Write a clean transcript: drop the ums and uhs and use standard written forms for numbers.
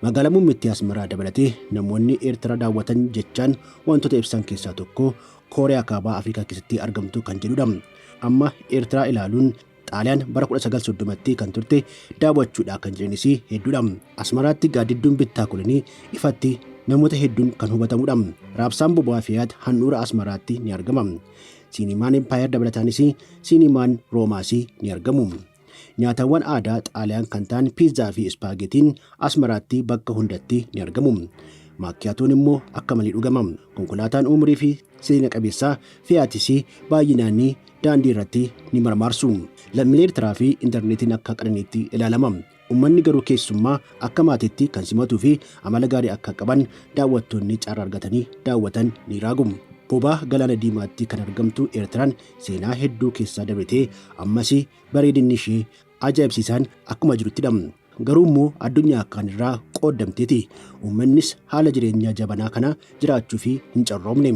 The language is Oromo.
Magaalaa muummittii Asmaraa dabalatee namoonni Eertiraa daawwatan jechaan wantoota ibsan keessaa tokko Kooriyaa Kaabaa Afrikaa keessatti argamtu kan jedhudha. Amma Eertiraa ilaaluun Xaaliyaan bara 1930tti kan turte daawwachuudhaa kan jiranis hedduudha. Asmaraatti gaaddidduun bittaa kolonii ifatti namoota hedduun kan hubatamudha. Raabsaan boba'aa fi handhuura Asmaraatti ni argama. Siinimaan Empaayer dabalataanis siinimaan Roomaas ni argamu. Nyaatawwan aadaa Xaaliyaan kan ta'an piizzaa fi ispaagetiin Asmaraatti bakka hundatti ni argamu. Maakkiyaatoon immoo akka malee dhugama. Konkolaataan umurii fi seena qabeessaa fe'aatis baay'inaan daandii irratti ni marmaarsu. Lammiilee Eertiraa fi intarneetiin akka qananiitti ilaalama. Uummanni garuu keessummaa akka maatiitti kan simatuu fi amala gaarii akka qaban daawwattoonni carraa argatanii daawwatan ni raagu. Bobaa Galaana Diimaatti kan argamtu Eertiraan seenaa hedduu keessaa dabalatee ammas bareedinni ishee ajaa'ibsiisaan akkuma jiruttidha. Garuu immoo addunyaa akkaan irraa qooddamteeti. Uummannis haala jireenyaa jabanaa kana jiraachuu fi hin carroomne.